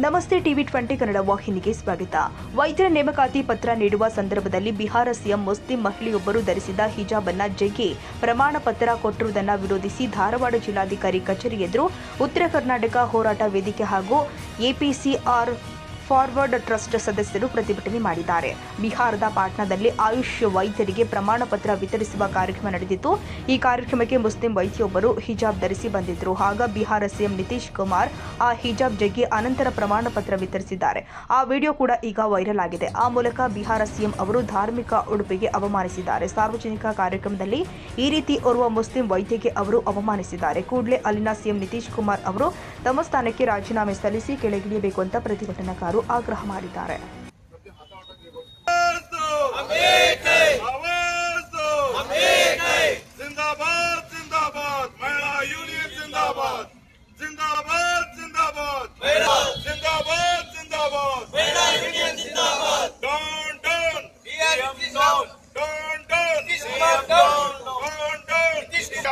ನಮಸ್ತೆ ಟಿವಿ20 ಕನ್ನಡ ವಾಹಿನಿಗೆ ಸ್ವಾಗತ. ವೈದ್ಯರ ನೇಮಕಾತಿ ಪತ್ರ ನೀಡುವ ಸಂದರ್ಭದಲ್ಲಿ ಬಿಹಾರ ಸಿಎಂ ಮುಸ್ಲಿಂ ಮಹಿಳೆಯೊಬ್ಬರು ಧರಿಸಿದ ಹಿಜಾಬ್ ಅನ್ನು ಜಗ್ಗಿ ಪ್ರಮಾಣ ಪತ್ರ ಕೊಟ್ಟಿರುವುದನ್ನು ವಿರೋಧಿಸಿ ಧಾರವಾಡ ಜಿಲ್ಲಾಧಿಕಾರಿ ಕಚೇರಿ ಎದುರು ಉತ್ತರ ಕರ್ನಾಟಕ ಹೋರಾಟ ವೇದಿಕೆ ಹಾಗೂ ಎಪಿಸಿಆರ್ ಫಾರ್ವರ್ಡ್ ಟ್ರಸ್ಟ್ ಸದಸ್ಯರು ಪ್ರತಿಭಟನೆ ಮಾಡಿದ್ದಾರೆ. ಬಿಹಾರದ ಪಾಟ್ನಾದಲ್ಲಿ ಆಯುಷ್ ವೈದ್ಯರಿಗೆ ಪ್ರಮಾಣ ಪತ್ರ ವಿತರಿಸುವ ಕಾರ್ಯಕ್ರಮ ನಡೆದಿತ್ತು. ಈ ಕಾರ್ಯಕ್ರಮಕ್ಕೆ ಮುಸ್ಲಿಂ ವೈದ್ಯೊಬ್ಬರು ಹಿಜಾಬ್ ಧರಿಸಿ ಬಂದಿದ್ದರು. ಆಗ ಬಿಹಾರ ಸಿಎಂ ನಿತೀಶ್ ಕುಮಾರ್ ಆ ಹಿಜಾಬ್ ಜಗ್ಗಿ ಅನಂತರ ಪ್ರಮಾಣ ಪತ್ರ ವಿತರಿಸಿದ್ದಾರೆ. ಆ ವಿಡಿಯೋ ಕೂಡ ಈಗ ವೈರಲ್ ಆಗಿದೆ. ಆ ಮೂಲಕ ಬಿಹಾರ ಸಿಎಂ ಅವರು ಧಾರ್ಮಿಕ ಉಡುಪಿಗೆ ಅವಮಾನಿಸಿದ್ದಾರೆ. ಸಾರ್ವಜನಿಕ ಕಾರ್ಯಕ್ರಮದಲ್ಲಿ ಈ ರೀತಿ ಓರ್ವ ಮುಸ್ಲಿಂ ವೈದ್ಯಗೆ ಅವರು ಅವಮಾನಿಸಿದ್ದಾರೆ. ಕೂಡಲೇ ಅಲ್ಲಿನ ಸಿಎಂ ನಿತೀಶ್ ಕುಮಾರ್ ಅವರು ತಮ್ಮ ಸ್ಥಾನಕ್ಕೆ ರಾಜೀನಾಮೆ ಸಲ್ಲಿಸಿ ಕೆಳಗಿಳಿಯಬೇಕು ಅಂತ ಪ್ರತಿಭಟನಾಕಾರರು ಆಗ್ರಹ ಮಾಡಿದ್ದಾರೆ.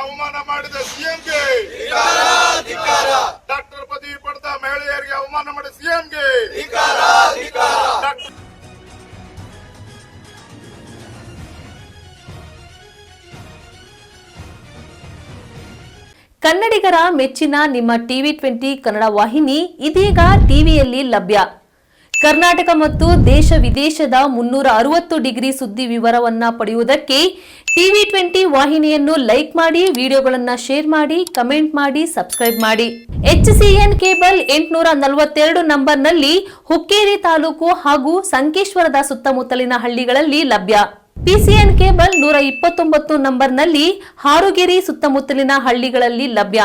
ಅವಮಾನ ಮಾಡಿದ ಸಿಎಂಗೆ ಡಾಕ್ಟರ್ ಪದವಿ ಪಡೆದ ಮಹಿಳೆಯರಿಗೆ ಅವಮಾನ ಮಾಡಿದ ಸಿಎಂಗೆ ಕನ್ನಡಿಗರ ಮೆಚ್ಚಿನ ನಿಮ್ಮ ಟಿವಿ20 ಕನ್ನಡ ವಾಹಿನಿ ಇದೀಗ ಟಿವಿಯಲ್ಲಿ ಲಭ್ಯ. ಕರ್ನಾಟಕ ಮತ್ತು ದೇಶ ವಿದೇಶದ 360 ಡಿಗ್ರಿ ಸುದ್ದಿ ವಿವರವನ್ನ ಪಡೆಯುವುದಕ್ಕೆ ಟಿವಿ20 ವಾಹಿನಿಯನ್ನು ಲೈಕ್ ಮಾಡಿ, ವಿಡಿಯೋಗಳನ್ನು ಶೇರ್ ಮಾಡಿ, ಕಮೆಂಟ್ ಮಾಡಿ, ಸಬ್ಸ್ಕ್ರೈಬ್ ಮಾಡಿ. HCN ಕೇಬಲ್ 842 ನಂಬರ್ನಲ್ಲಿ ಹುಕ್ಕೇರಿ ತಾಲೂಕು ಹಾಗೂ ಸಂಕೇಶ್ವರದ ಸುತ್ತಮುತ್ತಲಿನ ಹಳ್ಳಿಗಳಲ್ಲಿ ಲಭ್ಯ. PCN ಕೇಬಲ್ 129 ನಂಬರ್ನಲ್ಲಿ ಹಾರುಗೆರೆ ಸುತ್ತಮುತ್ತಲಿನ ಹಳ್ಳಿಗಳಲ್ಲಿ ಲಭ್ಯ.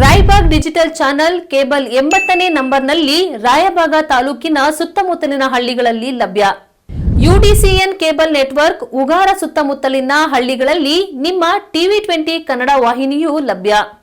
ರಾಯಬಾಗ್ ಡಿಜಿಟಲ್ ಚಾನೆಲ್ ಕೇಬಲ್ 80ನೇ ನಂಬರ್ನಲ್ಲಿ ರಾಯಬಾಗ ತಾಲೂಕಿನ ಸುತ್ತಮುತ್ತಲಿನ ಹಳ್ಳಿಗಳಲ್ಲಿ ಲಭ್ಯ. UDCN ಕೇಬಲ್ ನೆಟ್ವರ್ಕ್ ಉಗಾರ ಸುತ್ತಮುತ್ತಲಿನ ಹಳ್ಳಿಗಳಲ್ಲಿ ನಿಮ್ಮ ಟಿವಿ20 ಕನ್ನಡ ವಾಹಿನಿಯೂ ಲಭ್ಯ.